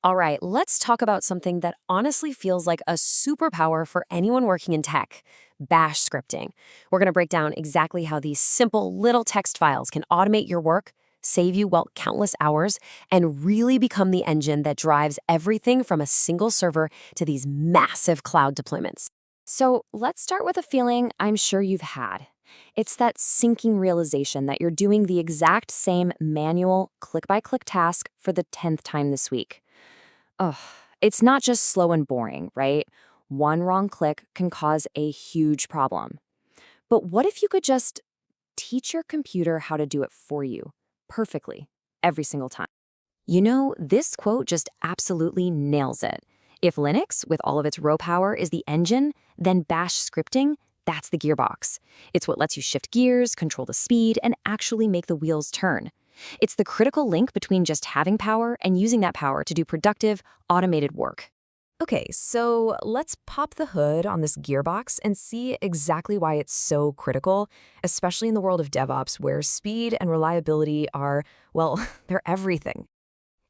All right, let's talk about something that honestly feels like a superpower for anyone working in tech, bash scripting. We're going to break down exactly how these simple little text files can automate your work, save you, well, countless hours, and really become the engine that drives everything from a single server to these massive cloud deployments. So let's start with a feeling I'm sure you've had. It's that sinking realization that you're doing the exact same manual, click-by-click task for the 10th time this week. Ugh, it's not just slow and boring, right? One wrong click can cause a huge problem. But what if you could just teach your computer how to do it for you, perfectly, every single time? You know, this quote just absolutely nails it. If Linux, with all of its raw power, is the engine, then bash scripting, that's the gearbox. It's what lets you shift gears, control the speed, and actually make the wheels turn. It's the critical link between just having power and using that power to do productive, automated work. Okay, so let's pop the hood on this gearbox and see exactly why it's so critical, especially in the world of DevOps where speed and reliability are, well, they're everything.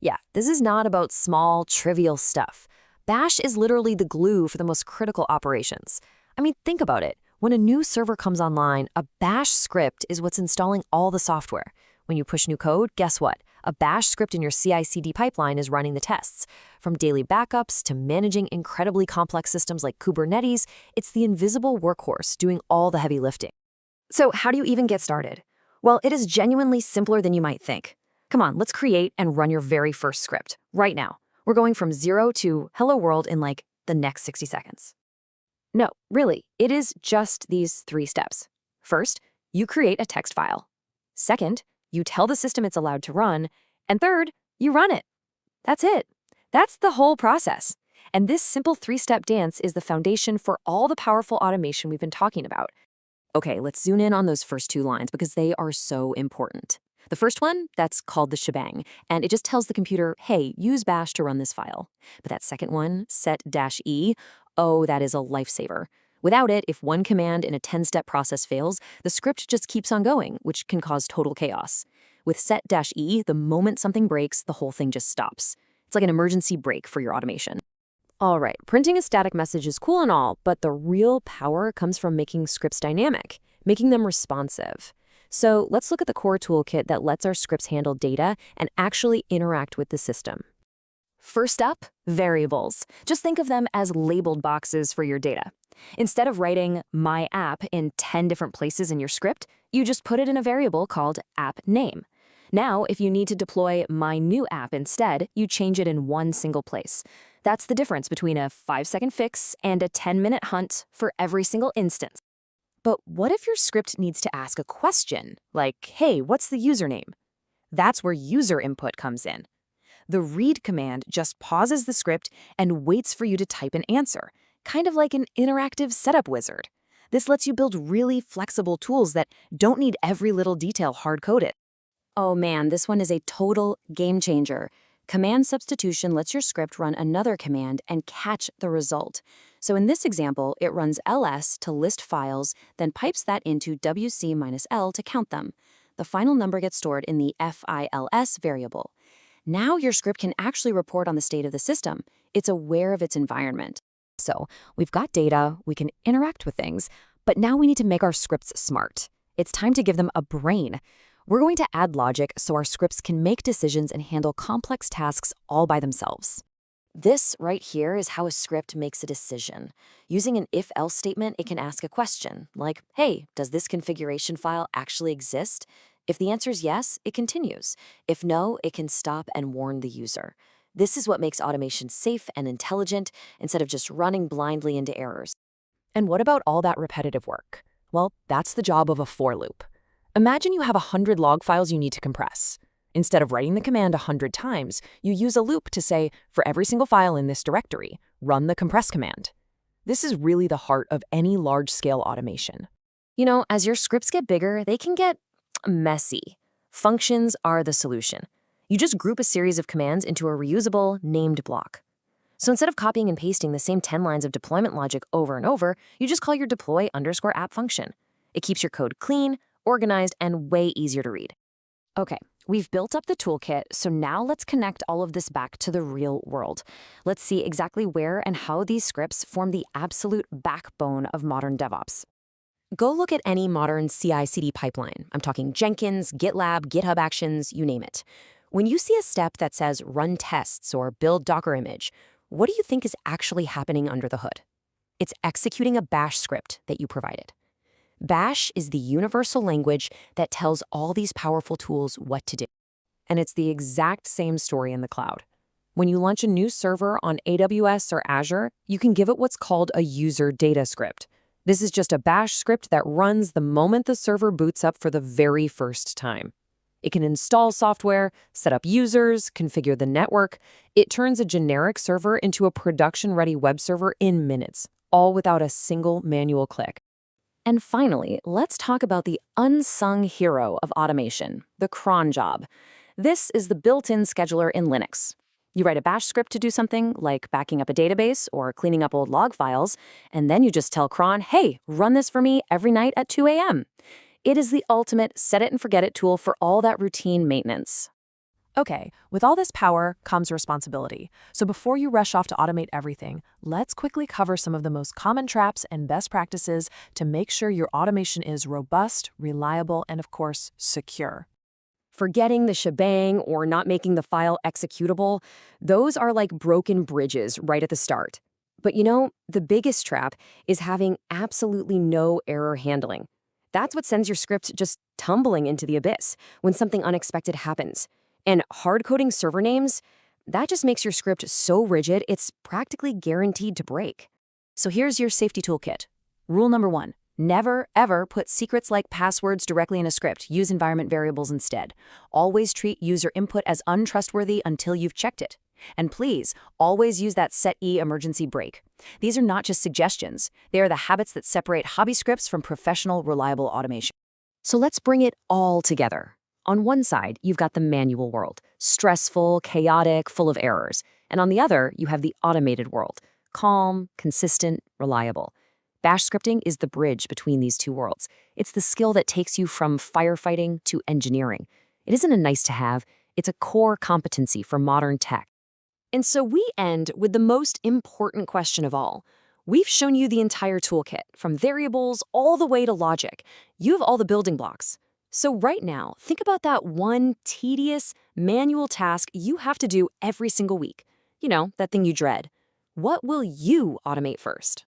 Yeah, this is not about small, trivial stuff. Bash is literally the glue for the most critical operations. I mean, think about it. When a new server comes online, a bash script is what's installing all the software. When you push new code, guess what? A bash script in your CI/CD pipeline is running the tests. From daily backups to managing incredibly complex systems like Kubernetes, it's the invisible workhorse doing all the heavy lifting. So how do you even get started? Well, it is genuinely simpler than you might think. Come on, let's create and run your very first script, right now. We're going from 0 to hello world in like the next 60 seconds. No, really, it is just these 3 steps. First, you create a text file. Second, you tell the system it's allowed to run. And third, you run it. That's it. That's the whole process. And this simple 3-step dance is the foundation for all the powerful automation we've been talking about. Okay, let's zoom in on those first 2 lines because they are so important. The first one, that's called the shebang, and it just tells the computer, hey, use bash to run this file. But that second one, set-e, oh, that is a lifesaver. Without it, if one command in a 10-step process fails, the script just keeps on going, which can cause total chaos. With set-e, the moment something breaks, the whole thing just stops. It's like an emergency brake for your automation. All right, printing a static message is cool and all, but the real power comes from making scripts dynamic, making them responsive. So let's look at the core toolkit that lets our scripts handle data and actually interact with the system. First up, variables. Just think of them as labeled boxes for your data. Instead of writing my app in 10 different places in your script, you just put it in a variable called app name. Now, if you need to deploy my new app instead, you change it in one single place. That's the difference between a 5-second fix and a 10-minute hunt for every single instance. But what if your script needs to ask a question, like, hey, what's the username? That's where user input comes in. The read command just pauses the script and waits for you to type an answer, kind of like an interactive setup wizard. This lets you build really flexible tools that don't need every little detail hard-coded. Oh man, this one is a total game changer. Command substitution lets your script run another command and catch the result. So in this example, it runs ls to list files, then pipes that into wc-l to count them. The final number gets stored in the fils variable. Now your script can actually report on the state of the system. It's aware of its environment. So we've got data, we can interact with things, but now we need to make our scripts smart. It's time to give them a brain. We're going to add logic so our scripts can make decisions and handle complex tasks all by themselves. This right here is how a script makes a decision. Using an if-else statement, it can ask a question, like, hey, does this configuration file actually exist? If the answer is yes, it continues. If no, it can stop and warn the user. This is what makes automation safe and intelligent instead of just running blindly into errors. And what about all that repetitive work? Well, that's the job of a for loop. Imagine you have 100 log files you need to compress. Instead of writing the command 100 times, you use a loop to say, for every single file in this directory, run the compress command. This is really the heart of any large-scale automation. You know, as your scripts get bigger, they can get messy. Functions are the solution. You just group a series of commands into a reusable, named block. So instead of copying and pasting the same 10 lines of deployment logic over and over, you just call your deploy_app function. It keeps your code clean, organized, and way easier to read. Okay, We've built up the toolkit, so now let's connect all of this back to the real world. Let's see exactly where and how these scripts form the absolute backbone of modern DevOps. Go look at any modern CI/CD pipeline. I'm talking Jenkins, GitLab, GitHub Actions, you name it. When you see a step that says run tests or build Docker image, what do you think is actually happening under the hood? It's executing a bash script that you provided. Bash is the universal language that tells all these powerful tools what to do. And it's the exact same story in the cloud. When you launch a new server on AWS or Azure, you can give it what's called a user data script. This is just a bash script that runs the moment the server boots up for the very first time. It can install software, set up users, configure the network. It turns a generic server into a production-ready web server in minutes, all without a single manual click. And finally, let's talk about the unsung hero of automation, the cron job. This is the built-in scheduler in Linux. You write a bash script to do something, like backing up a database or cleaning up old log files, and then you just tell cron, hey, run this for me every night at 2 a.m. It is the ultimate set-it-and-forget-it tool for all that routine maintenance. Okay, with all this power comes responsibility. So before you rush off to automate everything, let's quickly cover some of the most common traps and best practices to make sure your automation is robust, reliable, and of course, secure. Forgetting the shebang or not making the file executable, those are like broken bridges right at the start. But you know, the biggest trap is having absolutely no error handling. That's what sends your script just tumbling into the abyss when something unexpected happens. And hard-coding server names, that just makes your script so rigid it's practically guaranteed to break. So here's your safety toolkit. Rule number 1. Never, ever put secrets like passwords directly in a script. Use environment variables instead. Always treat user input as untrustworthy until you've checked it. And please, always use that set E emergency break. These are not just suggestions. They are the habits that separate hobby scripts from professional, reliable automation. So let's bring it all together. On one side, you've got the manual world, stressful, chaotic, full of errors. And on the other, you have the automated world, calm, consistent, reliable. Bash scripting is the bridge between these two worlds. It's the skill that takes you from firefighting to engineering. It isn't a nice-to-have, it's a core competency for modern tech. And so we end with the most important question of all. We've shown you the entire toolkit, from variables all the way to logic. You have all the building blocks. So right now, think about that one tedious, manual task you have to do every single week. You know, that thing you dread. What will you automate first?